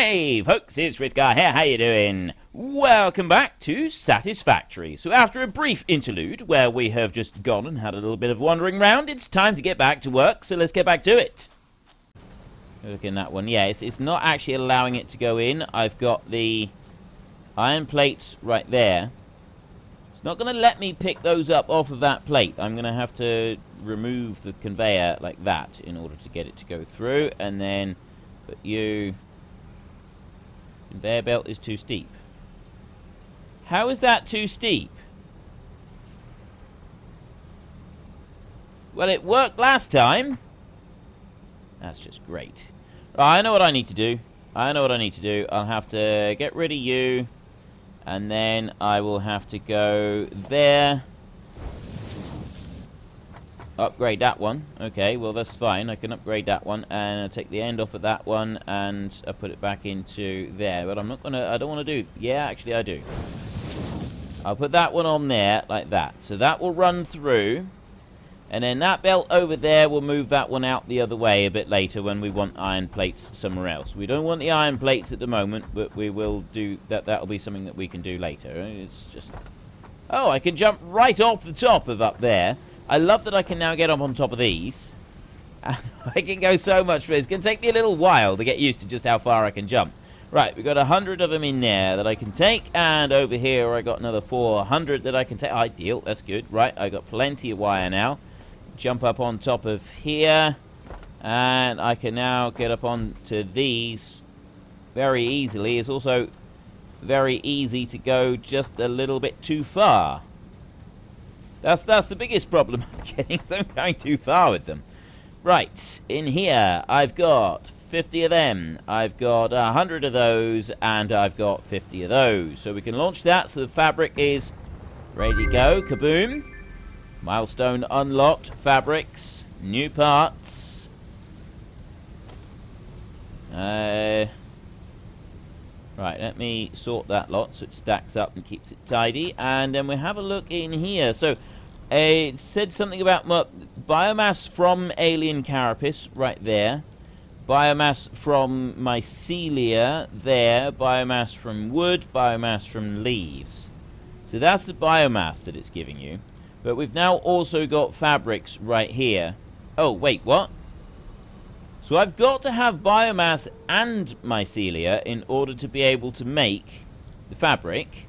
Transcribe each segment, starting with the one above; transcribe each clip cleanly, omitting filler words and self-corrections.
Hey folks, it's Rithgar here, how you doing? Welcome back to Satisfactory. So after a brief interlude where we have just gone and had a little bit of wandering round, it's time to get back to work, so let's get back to it. Look in that one, yeah, it's not actually allowing it to go in. I've got the iron plates right there. It's not going to let me pick those up off of that plate. I'm going to have to remove the conveyor like that in order to get it to go through, and then put you... Conveyor belt is too steep. How is that too steep? Well, it worked last time. That's just great. Right, I know what I need to do. I'll have to get rid of you. And then I will have to go there. Upgrade that one. Okay, well that's fine. I can upgrade that one, and I'll take the end off of that one, and I'll put it back into there. But I'm not gonna. I don't want to do. Yeah, actually I do. I'll put that one on there like that. So that will run through, and then that belt over there will move that one out the other way a bit later when we want iron plates somewhere else. We don't want the iron plates at the moment, but we will do that. That'll be something that we can do later. It's just. Oh, I can jump right off the top of up there. I love that I can now get up on top of these. I can go so much further. It's going to take me a little while to get used to just how far I can jump. Right, we've got 100 of them in there that I can take. And over here I got another 400 that I can take. Ideal, that's good. Right, I got plenty of wire now. Jump up on top of here. And I can now get up onto these very easily. It's also very easy to go just a little bit too far. That's the biggest problem I'm getting, so I'm going too far with them. Right, in here, I've got 50 of them, I've got 100 of those, and I've got 50 of those. So we can launch that, so the fabric is ready to go. Kaboom. Milestone unlocked. Fabrics. New parts. Right, let me sort that lot so it stacks up and keeps it tidy. And then we have a look in here. So, it said something about biomass from alien carapace right there. Biomass from mycelia there. Biomass from wood. Biomass from leaves. So that's the biomass that it's giving you. But we've now also got fabrics right here. Oh, wait, what? So I've got to have biomass and mycelia in order to be able to make the fabric.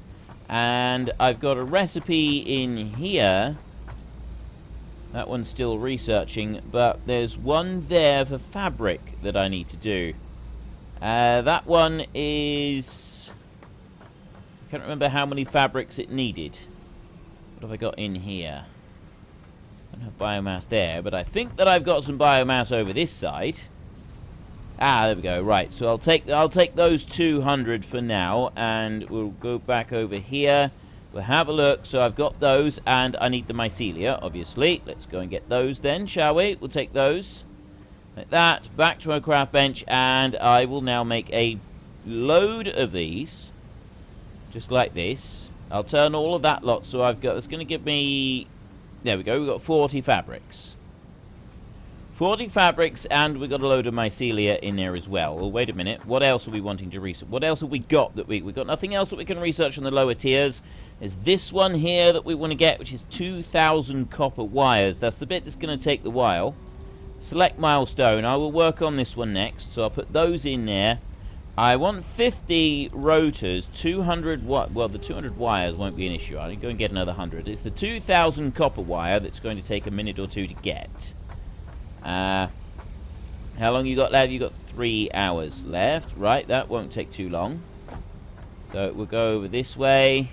And I've got a recipe in here. That one's still researching, but there's one there for fabric that I need to do. That one is... I can't remember how many fabrics it needed. What have I got in here? I don't have biomass there, but I think that I've got some biomass over this side. Ah, there we go. Right, so I'll take those 200 for now, and we'll go back over here. We'll have a look. So I've got those, and I need the mycelia, obviously. Let's go and get those then, shall we? We'll take those. Like that. Back to our craft bench, and I will now make a load of these. Just like this. I'll turn all of that lot, so I've got... It's going to give me... There we go. We've got 40 fabrics. 40 fabrics, and we've got a load of mycelia in there as well. Well, wait a minute. What else are we wanting to research? What else have we got that we've got nothing else that we can research on the lower tiers. There's this one here that we want to get, which is 2,000 copper wires. That's the bit that's going to take the while. Select milestone. I will work on this one next, so I'll put those in there. I want 50 rotors, 200... Well, the 200 wires won't be an issue. I'll go and get another 100. It's the 2,000 copper wire that's going to take a minute or two to get. How long you got left? You got 3 hours left. Right, that won't take too long. So we'll go over this way.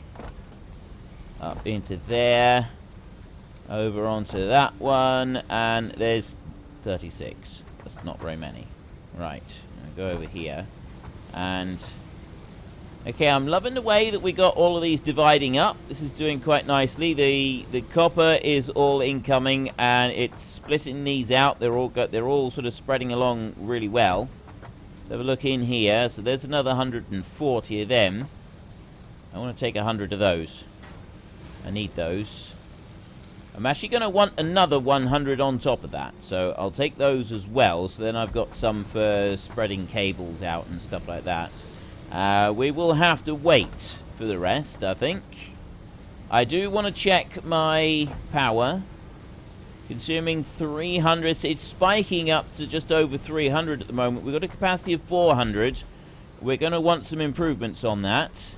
Up into there. Over onto that one. And there's 36. That's not very many. Right, I'll go over here. And... Okay, I'm loving the way that we got all of these dividing up. This is doing quite nicely. The copper is all incoming, and it's splitting these out. They're all sort of spreading along really well. Let's have a look in here. So there's another 140 of them. I want to take 100 of those. I need those. I'm actually going to want another 100 on top of that. So I'll take those as well. So then I've got some for spreading cables out and stuff like that. We will have to wait for the rest, I think. I do want to check my power. Consuming 300. It's spiking up to just over 300 at the moment. We've got a capacity of 400. We're going to want some improvements on that.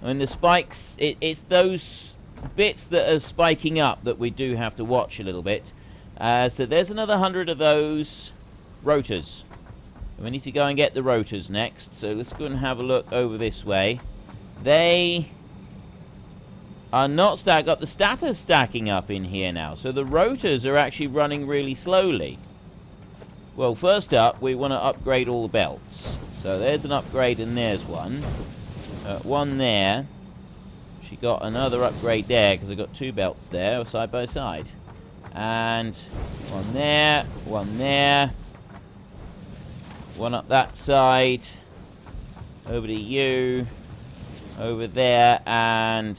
And the spikes, it's those bits that are spiking up that we do have to watch a little bit. So there's another 100 of those rotors. We need to go and get the rotors next. So let's go and have a look over this way. They are not stacked up. The stator's stacking up in here now. So the rotors are actually running really slowly. Well, first up, we want to upgrade all the belts. So there's an upgrade and there's one. One there. She got another upgrade there because I got two belts there side by side. And one there, one there. One up that side. Over to you. Over there. And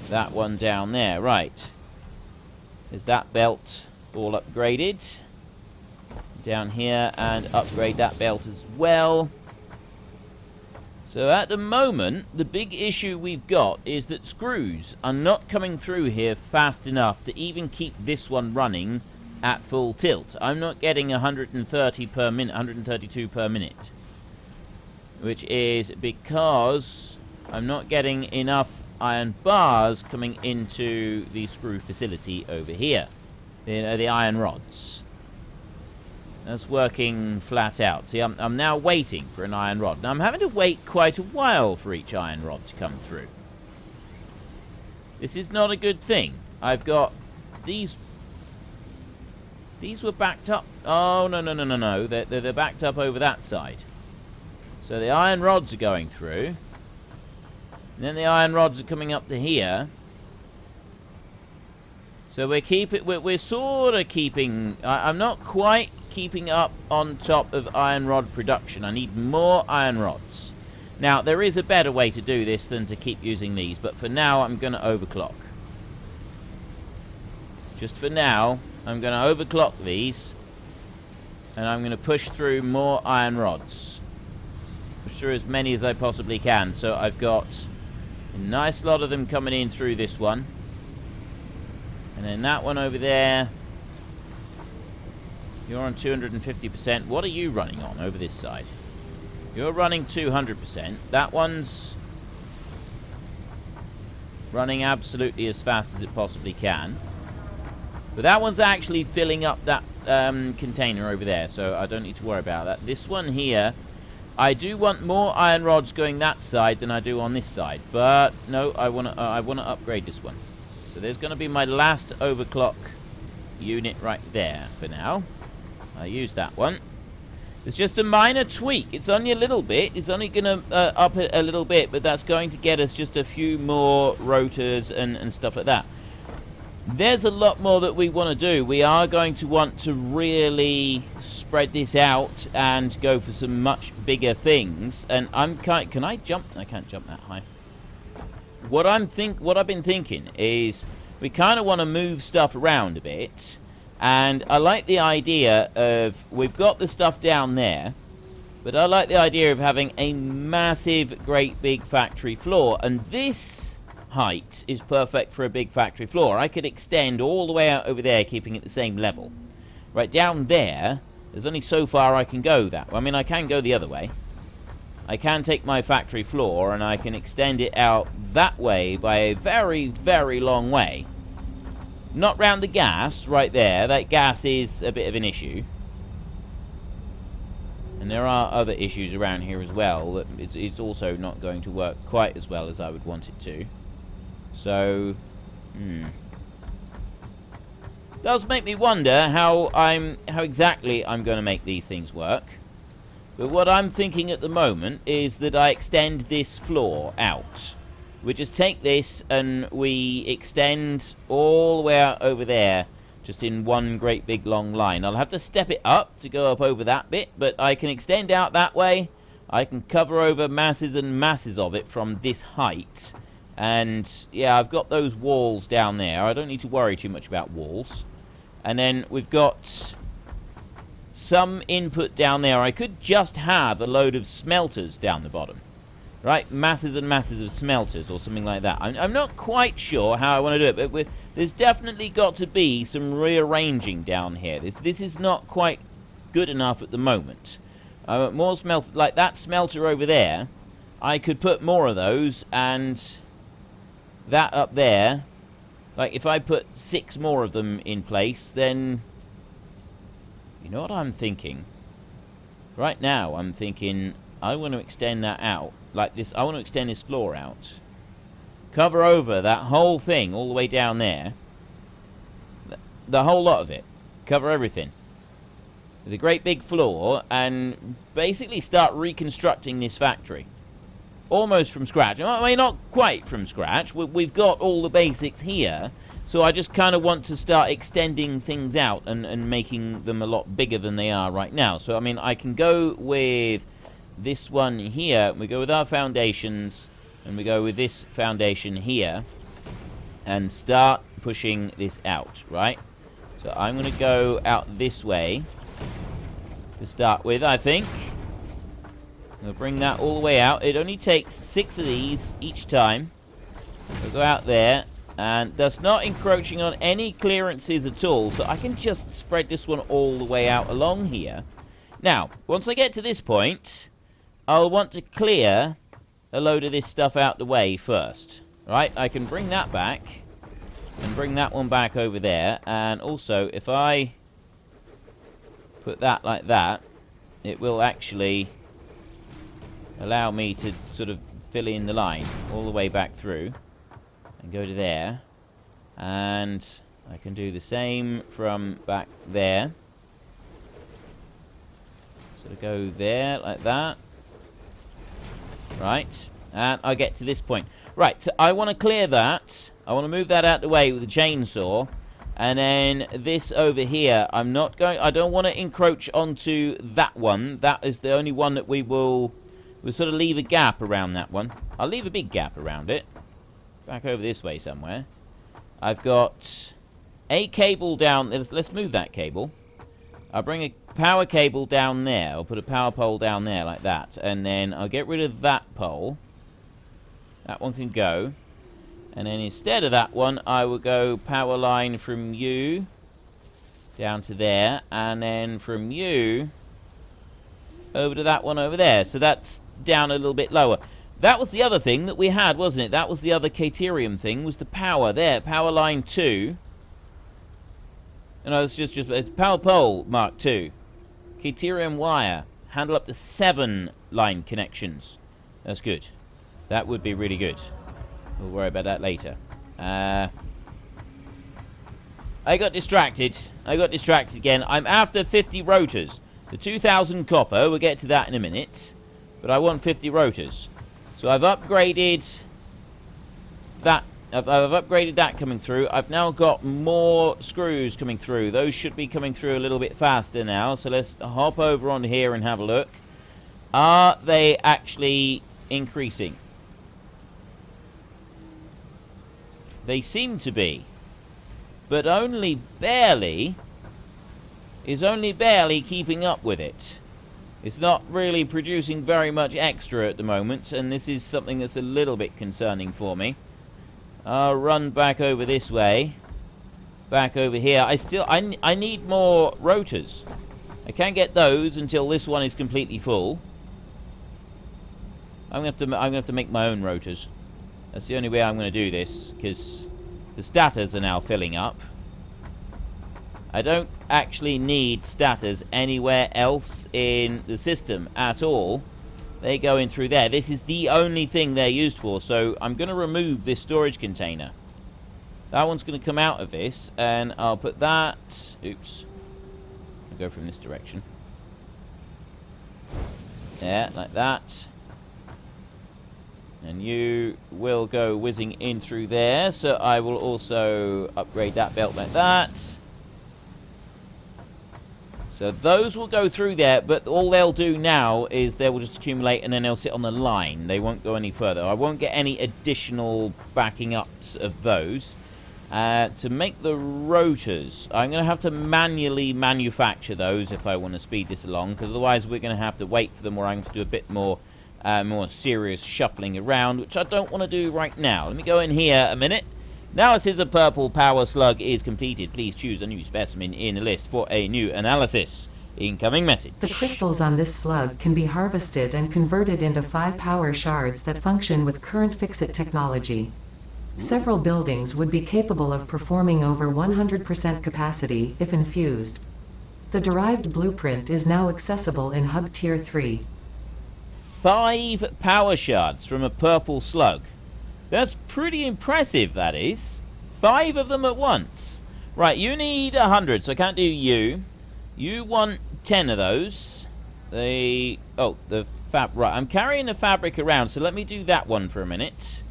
that one down there. Right. Is that belt all upgraded? Down here and upgrade that belt as well. So at the moment, the big issue we've got is that screws are not coming through here fast enough to even keep this one running at full tilt. I'm not getting 130 per minute, 132 per minute. Which is because I'm not getting enough iron bars coming into the screw facility over here. The iron rods. That's working flat out. See, I'm now waiting for an iron rod. Now, I'm having to wait quite a while for each iron rod to come through. This is not a good thing. I've got these... These were backed up. Oh, no. They're backed up over that side. So the iron rods are going through. And then the iron rods are coming up to here. So we're sort of keeping... I'm not quite keeping up on top of iron rod production. I need more iron rods. Now, there is a better way to do this than to keep using these, but for now, I'm going to overclock. Just for now, I'm going to overclock these, and I'm going to push through more iron rods. Push through as many as I possibly can. So I've got a nice lot of them coming in through this one. And then that one over there. You're on 250%. What are you running on over this side? You're running 200%. That one's running absolutely as fast as it possibly can. But that one's actually filling up that container over there, so I don't need to worry about that. This one here, I do want more iron rods going that side than I do on this side. But no, I want to upgrade this one. So there's going to be my last overclock unit right there for now. I use that one. It's just a minor tweak. It's only a little bit. It's only going to up it a little bit, but that's going to get us just a few more rotors and stuff like that. There's a lot more that we want to do. We are going to want to really spread this out and go for some much bigger things. And can I jump? I can't jump that high. What I've been thinking is we kind of want to move stuff around a bit. And I like the idea of, we've got the stuff down there, but I like the idea of having a massive, great big factory floor. And this height is perfect for a big factory floor. I could extend all the way out over there, keeping it the same level. Right down there, there's only so far I can go that way. I mean, I can go the other way. I can take my factory floor and I can extend it out that way by a very, very long way. Not round the gas, right there. That gas is a bit of an issue. And there are other issues around here as well. That it's also not going to work quite as well as I would want it to. So, does make me wonder how exactly I'm going to make these things work. But what I'm thinking at the moment is that I extend this floor out. We just take this and we extend all the way out over there, just in one great big long line. I'll have to step it up to go up over that bit, but I can extend out that way. I can cover over masses and masses of it from this height. And yeah, I've got those walls down there. I don't need to worry too much about walls. And then we've got some input down there. I could just have a load of smelters down the bottom. Right? Masses and masses of smelters or something like that. I'm not quite sure how I want to do it, but there's definitely got to be some rearranging down here. This is not quite good enough at the moment. More smelters, like that smelter over there. I could put more of those, and that up there, like if I put 6 more of them in place, then you know what I'm thinking? Right now I'm thinking I want to extend that out like this. I want to extend this floor out, cover over that whole thing all the way down there, the whole lot of it, cover everything with a great big floor, and basically start reconstructing this factory almost from scratch. I mean, not quite from scratch. We've got all the basics here, so I just kind of want to start extending things out and making them a lot bigger than they are right now. So I mean, I can go with this one here. We go with our foundations, and we go with this foundation here, and start pushing this out, right? So I'm going to go out this way to start with, I think. I'm going to bring that all the way out. It only takes 6 of these each time. We'll go out there, and that's not encroaching on any clearances at all, so I can just spread this one all the way out along here. Now, once I get to this point, I'll want to clear a load of this stuff out the way first. Right, I can bring that back, and bring that one back over there, and also, if I put that like that, it will actually allow me to sort of fill in the line all the way back through and go to there, and I can do the same from back there. Sort of go there like that, right, and I get to this point. Right, so I want to clear that. I want to move that out the way with a chainsaw, and then this over here, I don't want to encroach onto that one. That is the only one that we'll sort of leave a gap around that one. I'll leave a big gap around it. Back over this way somewhere. I've got a cable down. Let's move that cable. I'll bring a power cable down there. I'll put a power pole down there like that. And then I'll get rid of that pole. That one can go. And then instead of that one, I will go power line from you down to there. And then from you over to that one over there. So that's down a little bit lower. That was the other thing that we had, wasn't it? That was the other Caterium thing, was the power there. Power line 2. No, it's it's power pole mark 2. Caterium wire. Handle up to 7 line connections. That's good. That would be really good. We'll worry about that later. I got distracted. I got distracted again. I'm after 50 rotors. The 2,000 copper, we'll get to that in a minute. But I want 50 rotors. So I've upgraded that. I've upgraded that coming through. I've now got more screws coming through. Those should be coming through a little bit faster now. So let's hop over on here and have a look. Are they actually increasing? They seem to be. But only barely. Is only barely keeping up with it. It's not really producing very much extra at the moment, and this is something that's a little bit concerning for me. I'll run back over this way. Back over here. I need more rotors. I can't get those until this one is completely full. I'm gonna have to make my own rotors. That's the only way I'm gonna do this, because the stators are now filling up. I don't actually need stators anywhere else in the system at all. They go in through there. This is the only thing they're used for, so I'm going to remove this storage container. That one's going to come out of this, and I'll put that... Oops. I'll go from this direction. There, like that. And you will go whizzing in through there, so I will also upgrade that belt like that. So those will go through there, but all they'll do now is they will just accumulate and then they'll sit on the line. They won't go any further. I won't get any additional backing ups of those. To make the rotors, I'm going to have to manually manufacture those if I want to speed this along, because otherwise we're going to have to wait for them, or I'm going to do a bit more serious shuffling around, which I don't want to do right now. Let me go in here a minute. Analysis of purple power slug is completed. Please choose a new specimen in the list for a new analysis. Incoming message. The crystals on this slug can be harvested and converted into 5 power shards that function with current FICSIT technology. Several buildings would be capable of performing over 100% capacity if infused. The derived blueprint is now accessible in Hub Tier 3. 5 power shards from a purple slug. That's pretty impressive, that is. 5 of them at once. Right, you need 100, so I can't do you. You want 10 of those. Right, I'm carrying the fabric around, so let me do that one for a minute.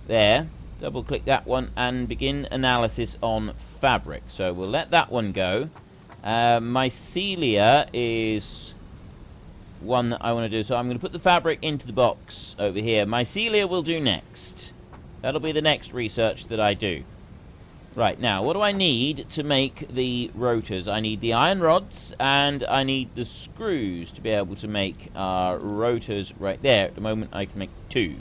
There. Double click that one and begin analysis on fabric. So we'll let that one go. Mycelia is one that I want to do. So I'm going to put the fabric into the box over here. Mycelia will do next. That'll be the next research that I do. Right, now, what do I need to make the rotors? I need the iron rods, and I need the screws to be able to make our rotors right there. At the moment, I can make 2.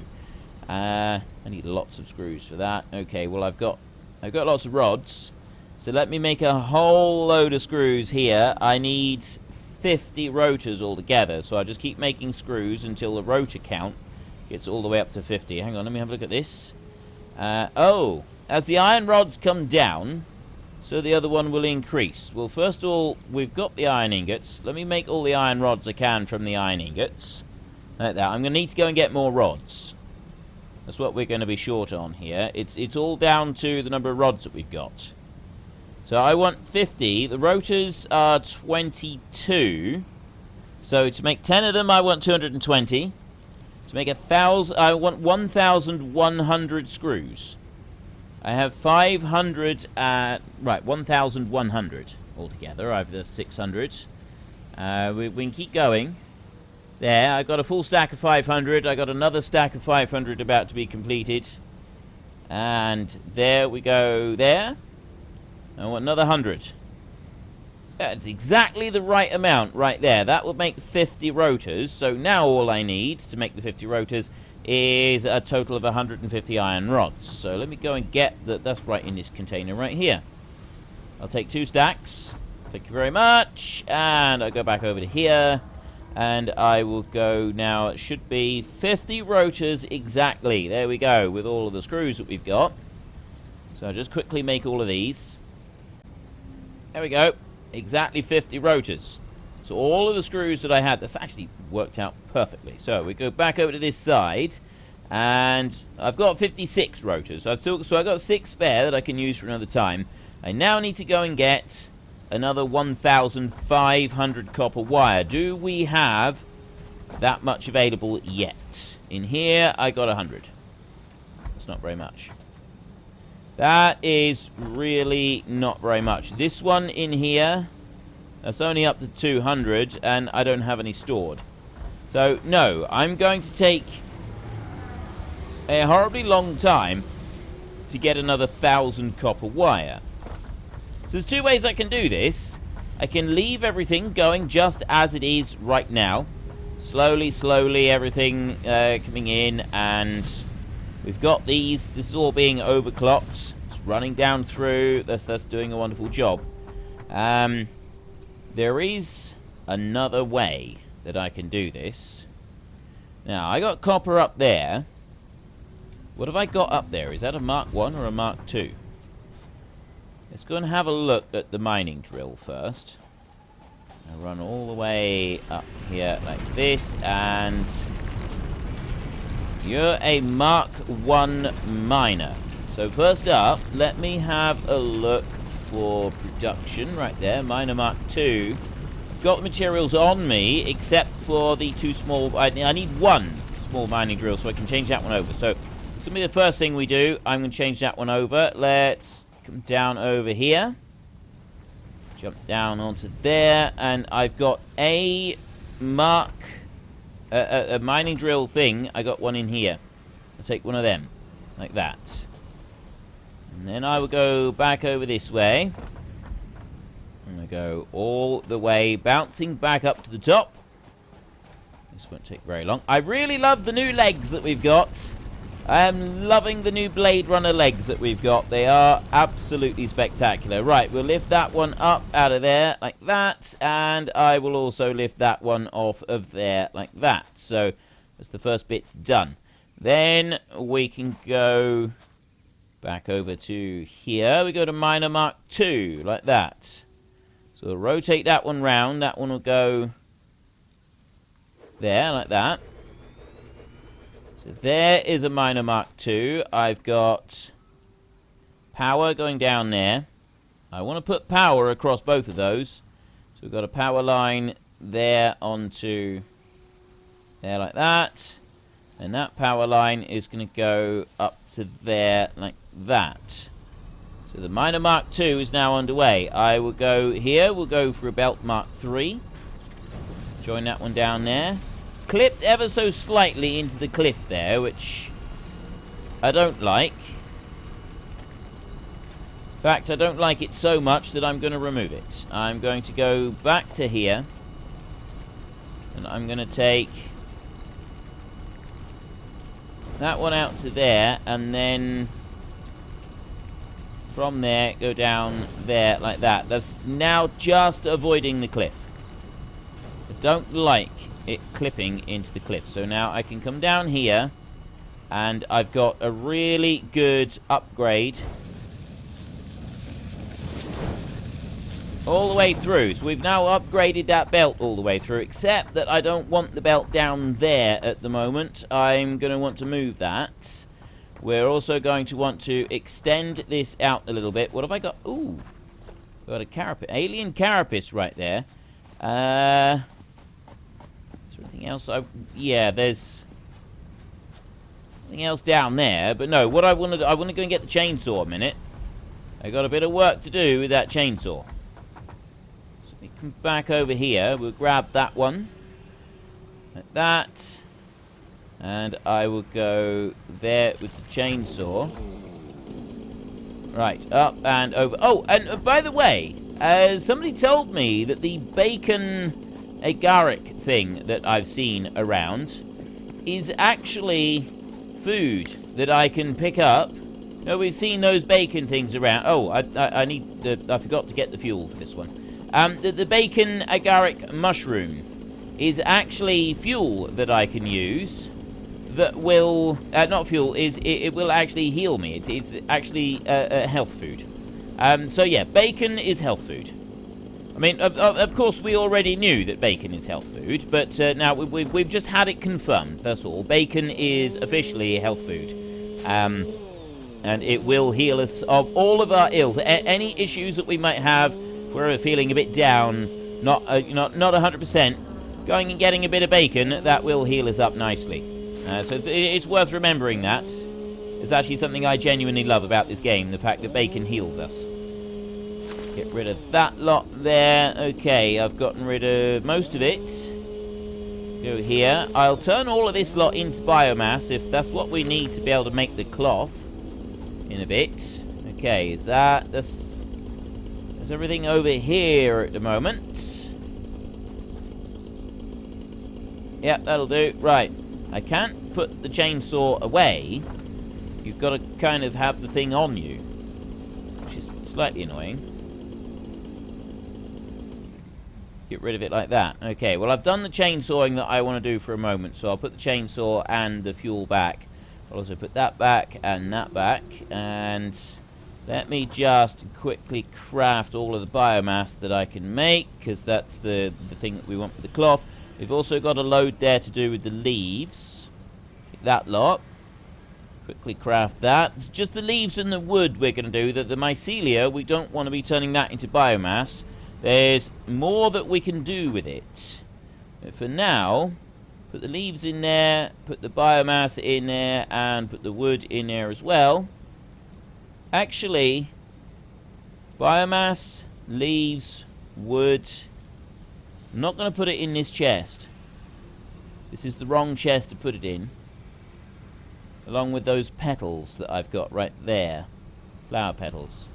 I need lots of screws for that. Okay, well, I've got lots of rods. So let me make a whole load of screws here. I need 50 rotors altogether, so I just keep making screws until the rotor count gets all the way up to 50. Hang on, let me have a look at this. As the iron rods come down, so the other one will increase. Well, first of all, we've got the iron ingots. Let me make all the iron rods I can from the iron ingots. Like that. I'm going to need to go and get more rods. That's what we're going to be short on here. It's all down to the number of rods that we've got. So I want 50. The rotors are 22. So to make 10 of them, I want 220. To make 1,000, I want 1,100 screws. I have 500 right, 1,100 altogether. I have the 600. We can keep going. There, I got a full stack of 500. I got another stack of 500 about to be completed. And there we go there. I want another 100. That's exactly the right amount right there. That would make 50 rotors. So now all I need to make the 50 rotors is a total of 150 iron rods. So let me go and get that. That's right in this container right here. I'll take 2 stacks. Thank you very much. And I'll go back over to here. And I will go now. It should be 50 rotors exactly. There we go, with all of the screws that we've got. So I'll just quickly make all of these. There we go. Exactly 50 rotors. So all of the screws that I had, that's actually worked out perfectly. So we go back over to this side, and I've got 56 rotors. So I've got 6 spare that I can use for another time. I now need to go and get another 1,500 copper wire. Do we have that much available yet? In here, I got 100. That's not very much. That is really not very much. This one in here, that's only up to 200, and I don't have any stored. So, no, I'm going to take a horribly long time to get another 1,000 copper wire. So there's 2 ways I can do this. I can leave everything going just as it is right now. Slowly, everything coming in, and we've got these. This is all being overclocked. It's running down through. That's doing a wonderful job. There is another way that I can do this. Now, I got copper up there. What have I got up there? Is that a Mark 1 or a Mark 2? Let's go and have a look at the mining drill first. I'll run all the way up here like this, and you're a Mark 1 miner. So first up, let me have a look for production right there. Miner Mark 2. I've got the materials on me, except for the 2 small... I need 1 small mining drill, so I can change that one over. So it's going to be the first thing we do. I'm going to change that one over. Let's come down over here. Jump down onto there, and I've got a mining drill thing. I got one in here. I'll take one of them, like that. And then I will go back over this way. I'm going to go all the way, bouncing back up to the top. This won't take very long. I really love the new legs that we've got. I am loving the new Blade Runner legs that we've got. They are absolutely spectacular. Right, we'll lift that one up out of there like that. And I will also lift that one off of there like that. So that's the first bit's done. Then we can go back over to here. We go to Miner Mark 2 like that. So we'll rotate that one round. That one will go there like that. So there is a Miner Mark 2. I've got power going down there. I want to put power across both of those. So we've got a power line there onto there like that. And that power line is going to go up to there like that. So the Miner Mark 2 is now underway. I will go here. We'll go for a Belt Mark 3. Join that one down there. Clipped ever so slightly into the cliff there, which I don't like. In fact, I don't like it so much that I'm going to remove it. I'm going to go back to here, and I'm going to take that one out to there, and then from there go down there like that. That's now just avoiding the cliff. I don't like it clipping into the cliff. So now I can come down here, and I've got a really good upgrade all the way through. So we've now upgraded that belt all the way through, except that I don't want the belt down there at the moment. I'm going to want to move that. We're also going to want to extend this out a little bit. What have I got? Ooh, I've got a carapace, alien carapace right there. Anything else? Yeah, there's something else down there, but no. What I want to go and get the chainsaw a minute. I got a bit of work to do with that chainsaw. So we come back over here. We'll grab that one like that, and I will go there with the chainsaw. Right, up and over. Oh, and by the way, somebody told me that the bacon agaric thing that I've seen around is actually food that I can pick up. No, we've seen those bacon things around. Oh, I forgot to get the fuel for this one. The bacon agaric mushroom is actually fuel that I can use that will not fuel, it will actually heal me. It's actually a health food. So yeah, bacon is health food. I mean, of course, we already knew that bacon is health food, but now we've just had it confirmed, that's all. Bacon is officially a health food. And it will heal us of all of our ills. Any issues that we might have, if we're feeling a bit down, not 100%, going and getting a bit of bacon, that will heal us up nicely. So it's worth remembering that. It's actually something I genuinely love about this game, the fact that bacon heals us. Get rid of that lot there. Okay, I've gotten rid of most of it. Go here. I'll turn all of this lot into biomass if that's what we need to be able to make the cloth in a bit. Okay, that's everything over here at the moment. Yeah, that'll do. Right. I can't put the chainsaw away. You've got to kind of have the thing on you, which is slightly annoying. Get rid of it like that. Okay, well, I've done the chainsawing that I want to do for a moment, so I'll put the chainsaw and the fuel back. I'll also put that back and that back, and let me just quickly craft all of the biomass that I can make, because that's the thing that we want with the cloth. We've also got a load there to do with the leaves. That lot. Quickly craft that. It's just the leaves and the wood we're going to do. The mycelia, we don't want to be turning that into biomass. There's more that we can do with it. But for now, put the leaves in there, put the biomass in there, and put the wood in there as well. Actually, biomass, leaves, wood. I'm not going to put it in this chest. This is the wrong chest to put it in. Along with those petals that I've got right there. Flower petals.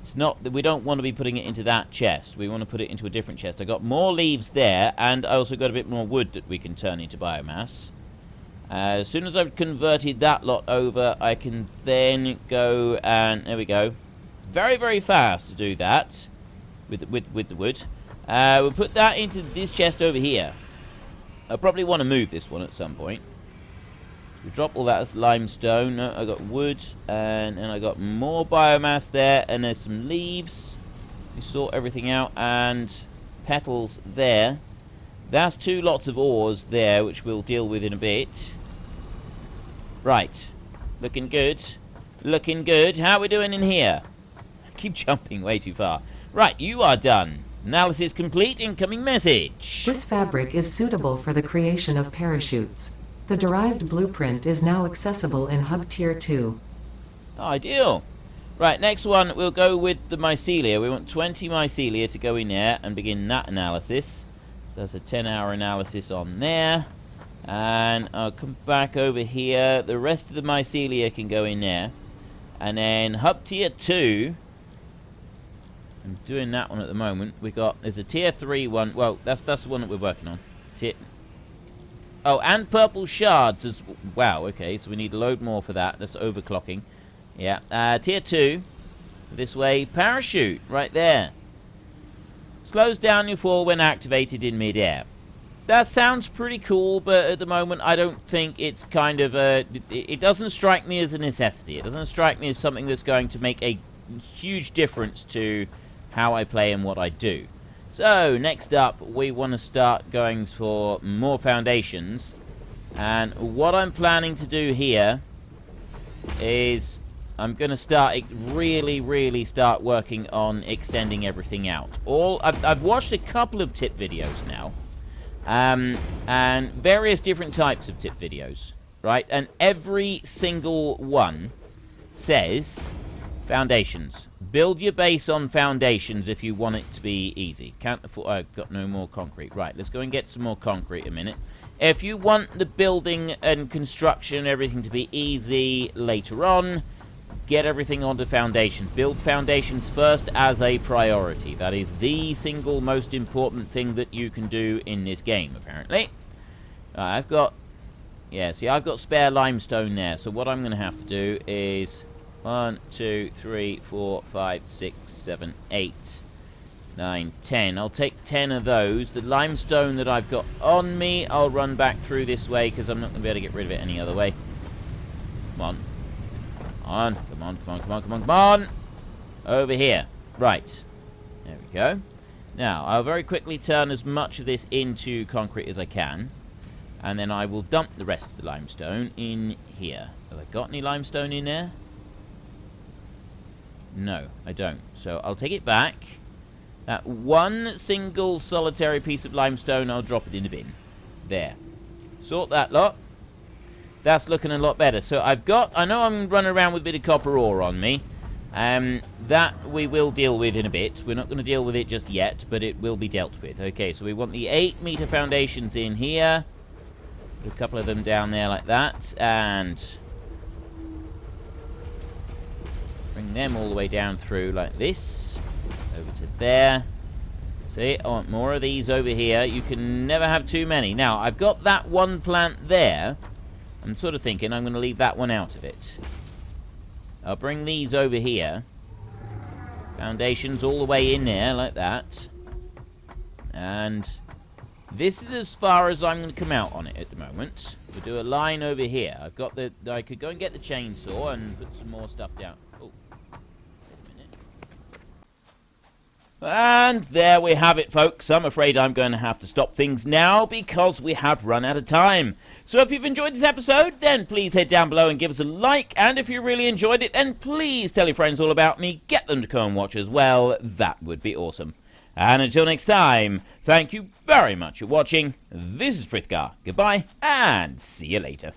It's not that we don't want to be putting it into that chest. We want to put it into a different chest. I got more leaves there, and I also got a bit more wood that we can turn into biomass. As soon as I've converted that lot over, I can then go and... There we go. It's very, very fast to do that with the wood. We'll put that into this chest over here. I probably want to move this one at some point. We drop all that as limestone. No, I got wood, and I got more biomass there, and there's some leaves. We sort everything out, and petals there. That's 2 lots of ores there, which we'll deal with in a bit. Right. Looking good. Looking good. How are we doing in here? I keep jumping way too far. Right, you are done. Analysis complete. Incoming message. This fabric is suitable for the creation of parachutes. The derived blueprint is now accessible in Hub Tier 2. Ideal. Right, next one, we'll go with the mycelia. We want 20 mycelia to go in there and begin that analysis. So that's a 10-hour analysis on there. And I'll come back over here. The rest of the mycelia can go in there. And then Hub Tier 2... I'm doing that one at the moment. There's a Tier 3 one. Well, that's the one that we're working on. Oh, and purple shards as... Wow, okay, so we need a load more for that. That's overclocking. Yeah. Tier 2. This way. Parachute. Right there. Slows down your fall when activated in mid-air. That sounds pretty cool, but at the moment I don't think it's kind of a... It doesn't strike me as a necessity. It doesn't strike me as something that's going to make a huge difference to how I play and what I do. So, next up, we want to start going for more foundations. And what I'm planning to do here is I'm going to really start working on extending everything out. I've watched a couple of tip videos now. And various different types of tip videos, right? And every single one says foundations. Build your base on foundations if you want it to be easy. Can't afford... I've got no more concrete. Right, let's go and get some more concrete a minute. If you want the building and construction and everything to be easy later on, get everything onto foundations. Build foundations first as a priority. That is the single most important thing that you can do in this game, apparently. I've got... Yeah, see, I've got spare limestone there. So what I'm going to have to do is... 1, 2, 3, 4, 5, 6, 7, 8, 9, 10. I'll take 10 of those. The limestone that I've got on me, I'll run back through this way because I'm not going to be able to get rid of it any other way. Come on. Come on. Over here. Right. There we go. Now, I'll very quickly turn as much of this into concrete as I can. And then I will dump the rest of the limestone in here. Have I got any limestone in there? No, I don't. So I'll take it back. That one single solitary piece of limestone, I'll drop it in the bin. There. Sort that lot. That's looking a lot better. So I've got... I know I'm running around with a bit of copper ore on me. That we will deal with in a bit. We're not going to deal with it just yet, but it will be dealt with. Okay, so we want the 8-meter foundations in here. Put a couple of them down there like that. And... bring them all the way down through like this. Over to there. See, I want more of these over here. You can never have too many. Now, I've got that one plant there. I'm sort of thinking I'm going to leave that one out of it. I'll bring these over here. Foundations all the way in there like that. And this is as far as I'm going to come out on it at the moment. We'll do a line over here. I've got the... I could go and get the chainsaw and put some more stuff down. Oh. And there we have it, folks. I'm afraid I'm going to have to stop things now because we have run out of time. So if you've enjoyed this episode, then please head down below and give us a like. And if you really enjoyed it, then please tell your friends all about me. Get them to come and watch as well. That would be awesome. And until next time, thank you very much for watching. This is Frithgar. Goodbye, and see you later.